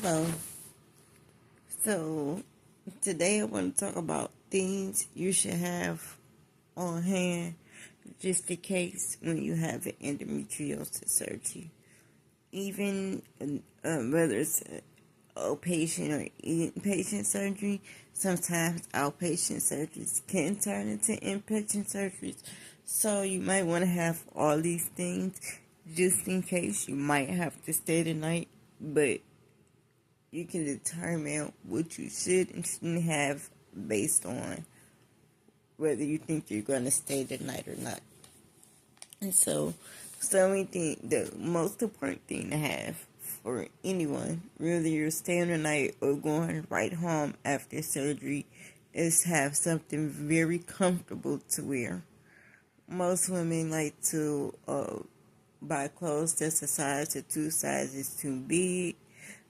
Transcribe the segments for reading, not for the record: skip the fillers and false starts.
Hello. So, today I want to talk about things you should have on hand just in case when you have an endometriosis surgery. Even whether it's outpatient or inpatient surgery, sometimes outpatient surgeries can turn into inpatient surgeries. So, you might want to have all these things just in case you might have to stay the night, but you can determine what you should and shouldn't have based on whether you think you're going to stay the night or not. And so we think the most important thing to have for anyone, whether you're staying the night or going right home after surgery, is have something very comfortable to wear. Most women like to buy clothes that's a size or 2 sizes too big,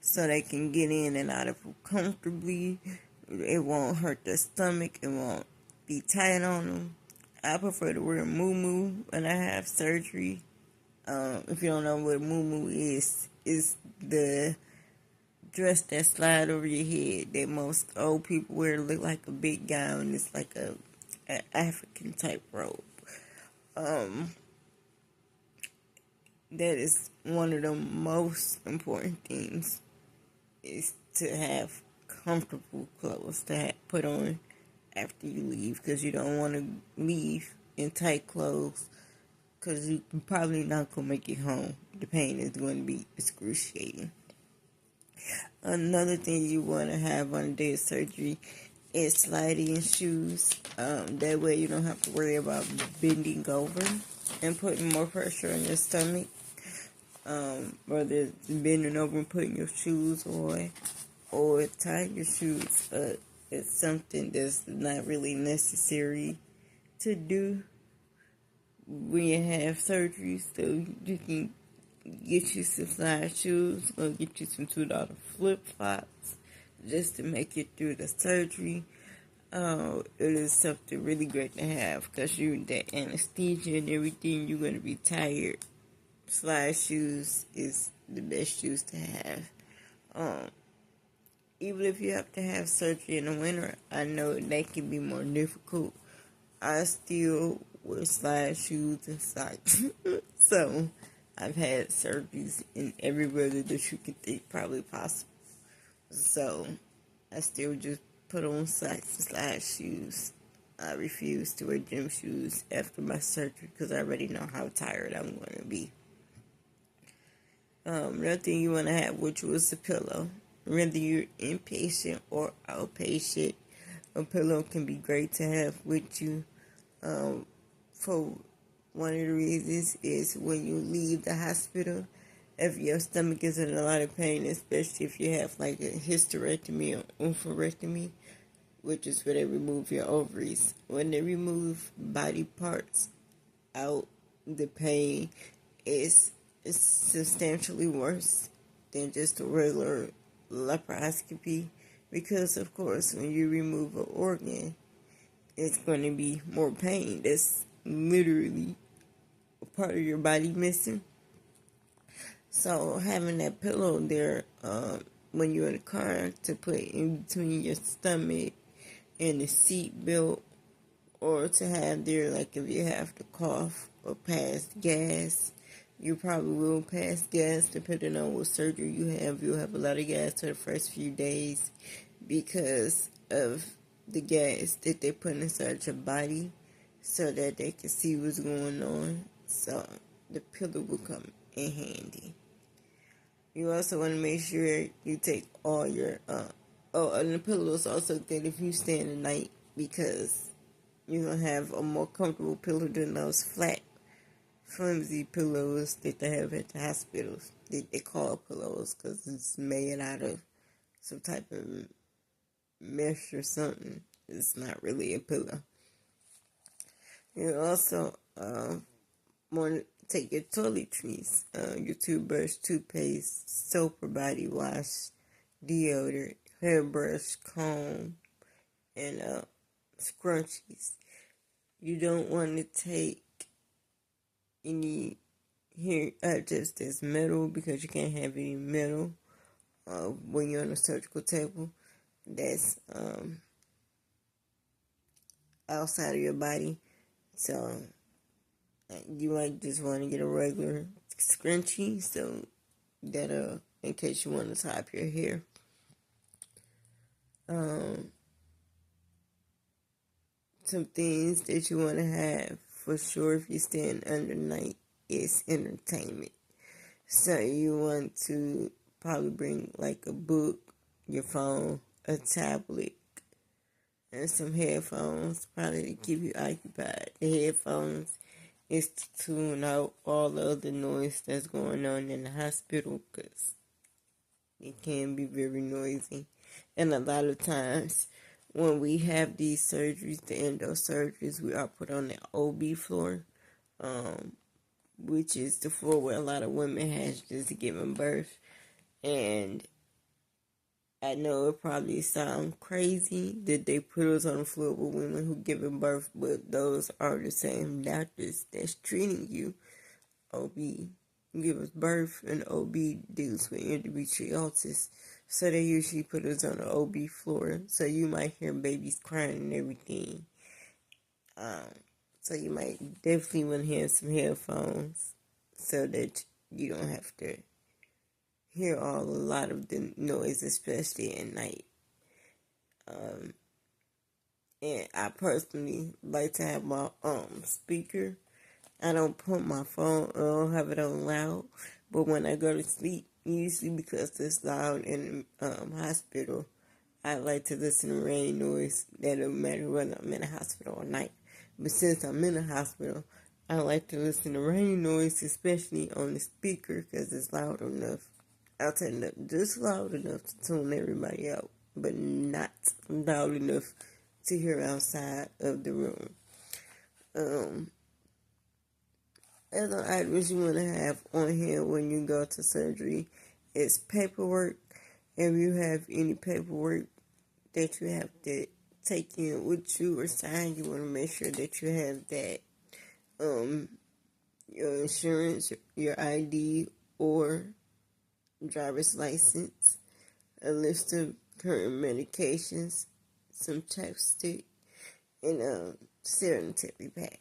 so they can get in and out of it comfortably. It won't hurt their stomach. It won't be tight on them. I prefer to wear a muumuu when I have surgery. If you don't know what a muumuu is, it's the dress that slide over your head that most old people wear. Look like a big gown. It's like a African type robe. That is one of the most important things, is to have comfortable clothes to put on after you leave, because you don't want to leave in tight clothes, because you're probably not going to make it home. The pain is going to be excruciating. Another thing you want to have on the day of surgery is sliding shoes. That way you don't have to worry about bending over and putting more pressure on your stomach. Whether it's bending over and putting your shoes on or tying your shoes up, it's something that's not really necessary to do when you have surgery. So you can get you some slide shoes or get you some $2 flip-flops just to make it through the surgery. It is something really great to have, because that anesthesia and everything, you're going to be tired. Slide shoes is the best shoes to have. Even if you have to have surgery in the winter, I know that can be more difficult. I still wear slide shoes and socks. So, I've had surgeries in every weather that you can think probably possible. So, I still just put on socks and slide shoes. I refuse to wear gym shoes after my surgery because I already know how tired I'm going to be. Another thing you want to have with you is a pillow. Whether you're inpatient or outpatient, a pillow can be great to have with you. For one of the reasons is when you leave the hospital, if your stomach is in a lot of pain, especially if you have like a hysterectomy or oophorectomy, which is where they remove your ovaries. When they remove body parts out, the pain is substantially worse than just a regular laparoscopy, because of course when you remove an organ, it's going to be more pain. That's literally a part of your body missing. So having that pillow there when you're in the car to put in between your stomach and the seat belt, or to have there, like if you have to cough or pass gas. You probably will pass gas depending on what surgery you have. You'll have a lot of gas for the first few days because of the gas that they put inside your body so that they can see what's going on. So the pillow will come in handy. You also want to make sure you take all your... and the pillow is also good if you stay in the night, because you're going to have a more comfortable pillow than those flat, flimsy pillows that they have at the hospitals. They call pillows because it's made out of some type of mesh or something. It's not really a pillow. You also want to take your toiletries, your toothbrush, toothpaste, soap or body wash, deodorant, hairbrush, comb, and scrunchies. You don't want to take any hair just as metal, because you can't have any metal when you're on a surgical table that's outside of your body. So you might just want to get a regular scrunchie, so that in case you want to top your hair. Some things that you want to have for sure if you're staying under night is entertainment. So you want to probably bring like a book, your phone, a tablet, and some headphones, probably to keep you occupied. The headphones is to tune out all the other noise that's going on in the hospital, because it can be very noisy. And a lot of times when we have these surgeries, the endo surgeries, we are put on the OB floor, which is the floor where a lot of women has just given birth. And I know it probably sounds crazy that they put us on the floor with women who giving birth, but those are the same doctors that's treating you. OB gives birth, and OB deals with endometriosis. So they usually put us on the OB floor. So you might hear babies crying and everything. So you might definitely want to have some headphones so that you don't have to hear a lot of the noise, especially at night. And I personally like to have my speaker. I don't put my phone, I don't have it on loud, but when I go to sleep, usually because it's loud in the hospital, I like to listen to rain noise. That don't matter whether I'm in the hospital or night. But since I'm in the hospital, I like to listen to rain noise, especially on the speaker, because it's loud enough. I'll turn it up just loud enough to tune everybody out, but not loud enough to hear outside of the room. Other items you want to have on hand when you go to surgery is paperwork. If you have any paperwork that you have to take in with you or sign, you want to make sure that you have that. Your insurance, your ID, or driver's license, a list of current medications, some chapstick, and sanitary pads.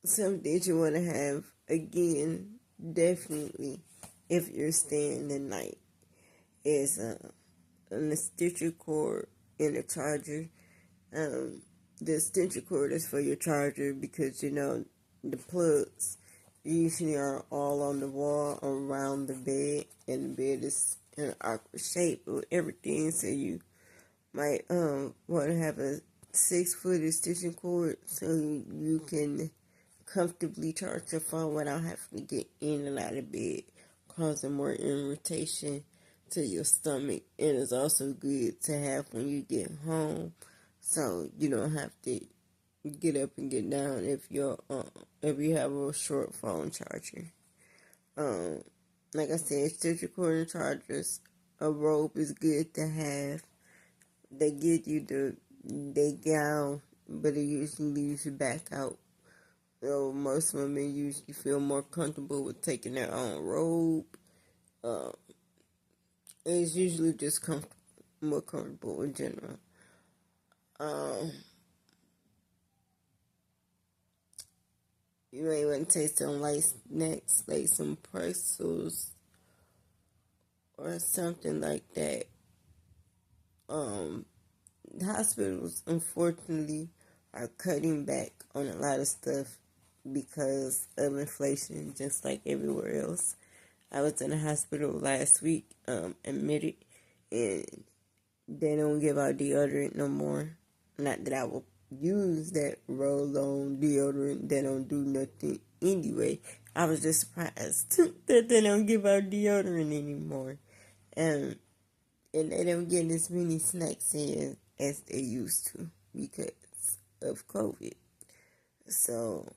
Some things you want to have, again, definitely, if you're staying the night, is an extension cord and a charger. The extension cord is for your charger because, the plugs usually are all on the wall around the bed, and the bed is in an awkward shape with everything, so you might want to have a 6-foot extension cord so you can comfortably charge your phone without having to get in and out of bed, causing more irritation to your stomach. And it's also good to have when you get home, so you don't have to get up and get down if you have a short phone charger. Like I said, extension cord and chargers. A robe is good to have. They give you they gown, but it usually leaves your back out. So most women usually feel more comfortable with taking their own robe. It's usually just more comfortable in general. You may want to take some light snacks, like some pretzels or something like that. Hospitals, unfortunately, are cutting back on a lot of stuff because of inflation, just like everywhere else. I was in the hospital last week, admitted, and they don't give out deodorant no more. Not that I will use that roll-on deodorant. They don't do nothing anyway. I was just surprised that they don't give out deodorant anymore. And they don't get as many snacks in as they used to because of COVID. So,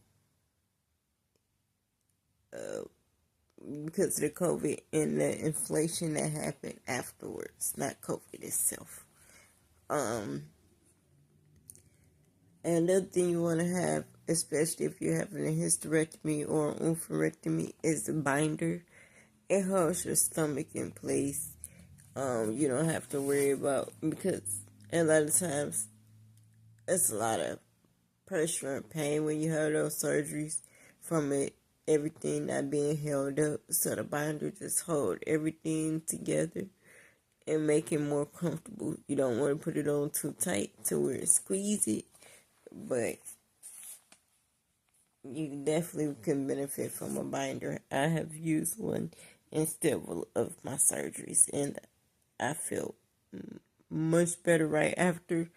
because of the COVID and the inflation that happened afterwards, not COVID itself. Another thing you want to have, especially if you're having a hysterectomy or an oophorectomy, is a binder. it holds your stomach in place. You don't have to worry about, because a lot of times it's a lot of pressure and pain when you have those surgeries from it, everything not being held up. So the binder just hold everything together and make it more comfortable. You don't want to put it on too tight to where it squeeze it, but you definitely can benefit from a binder. I have used one instead of my surgeries, and I feel much better right after,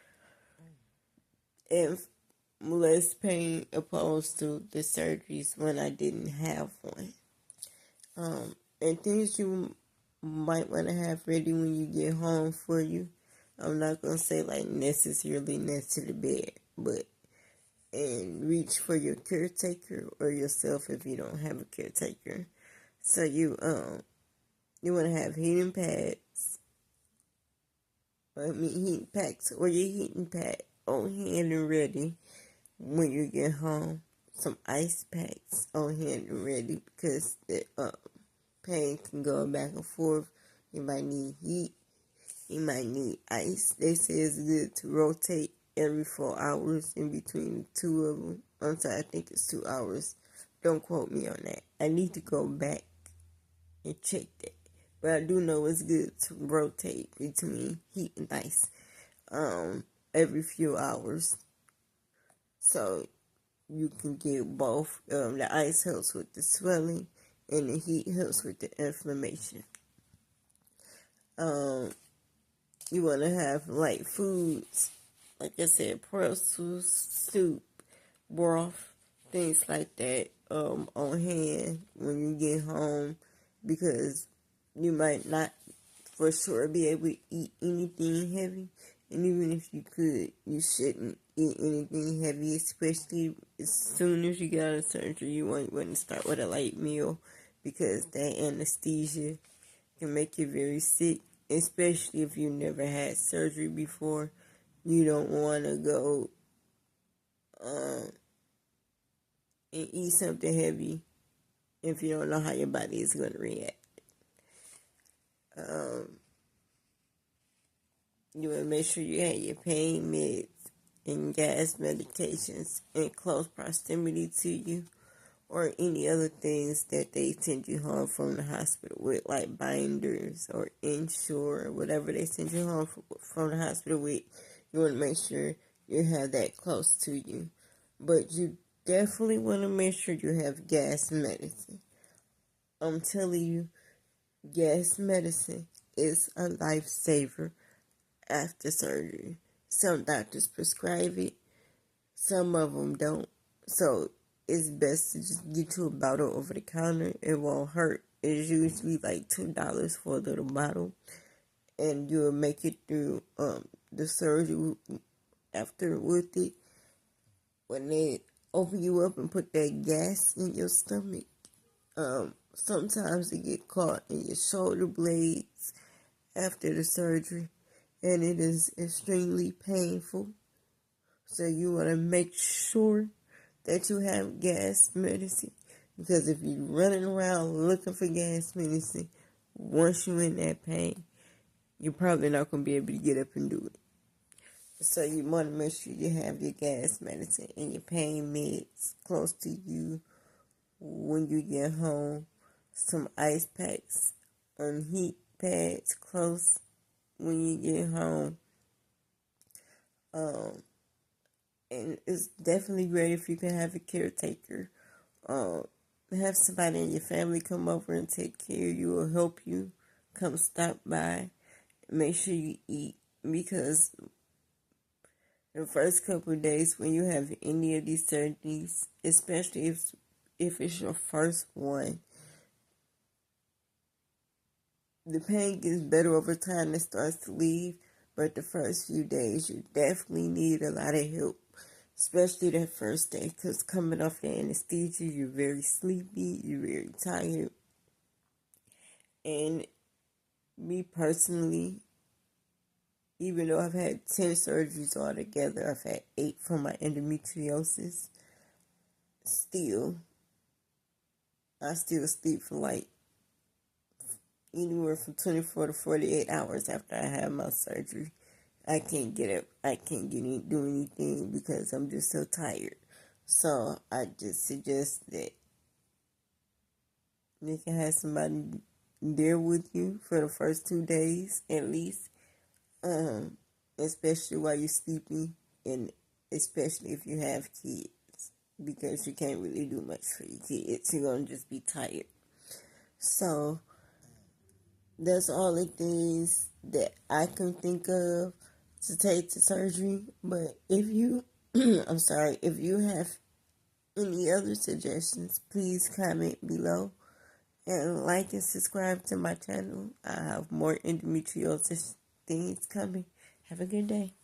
and less pain opposed to the surgeries when I didn't have one. And things you might want to have ready when you get home for you. I'm not going to say like necessarily next to the bed, but and reach for your caretaker or yourself if you don't have a caretaker. So you want to have heating pads, heating packs, or your heating pad on hand and ready when you get home. Some ice packs on hand and ready, because the pain can go back and forth. You might need heat. You might need ice. They say it's good to rotate every 4 hours in between the two of them. I'm sorry, I think it's 2 hours. Don't quote me on that. I need to go back and check that. But I do know it's good to rotate between heat and ice every few hours. So you can get both. The ice helps with the swelling and the heat helps with the inflammation. You want to have light foods, like I said, pretzels, soup, broth, things like that on hand when you get home, because you might not for sure be able to eat anything heavy. And even if you could, you shouldn't eat anything heavy, especially as soon as you get out of surgery. You want to start with a light meal, because that anesthesia can make you very sick, especially if you never had surgery before. You don't want to go and eat something heavy if you don't know how your body is going to react. You want to make sure you have your pain meds and gas medications in close proximity to you, or any other things that they send you home from the hospital with, like binders or Ensure, whatever they send you home from the hospital with. You want to make sure you have that close to you. But you definitely want to make sure you have gas medicine. I'm telling you, gas medicine is a lifesaver after surgery. Some doctors prescribe it, some of them don't. So it's best to just get you a bottle over the counter. It won't hurt. It's usually like $2 for a little bottle, and you'll make it through the surgery after with it. When they open you up and put that gas in your stomach, sometimes it get caught in your shoulder blades after the surgery, and it is extremely painful. So you want to make sure that you have gas medicine, because if you're running around looking for gas medicine, once you're in that pain, you're probably not going to be able to get up and do it. So you want to make sure you have your gas medicine and your pain meds close to you when you get home. Some ice packs and heat pads close when you get home. And it's definitely great if you can have a caretaker. Have somebody in your family come over and take care of you or help you. Come stop by. Make sure you eat, because the first couple of days when you have any of these surgeries, especially if it's your first one, the pain gets better over time. It starts to leave, but the first few days you definitely need a lot of help. Especially that first day, because coming off the anesthesia, you're very sleepy, you're very tired. And me personally, even though I've had 10 surgeries altogether, I've had 8 for my endometriosis, I still sleep for like anywhere from 24 to 48 hours after I have my surgery. I can't get up. I can't do anything because I'm just so tired. So I just suggest that you can have somebody there with you for the first 2 days at least, especially while you're sleeping, and especially if you have kids, because you can't really do much for your kids. You're gonna just be tired. So that's all the things that I can think of to take to surgery. But if you, I'm sorry, if you have any other suggestions, please comment below and like and subscribe to my channel. I have more endometriosis things coming. Have a good day.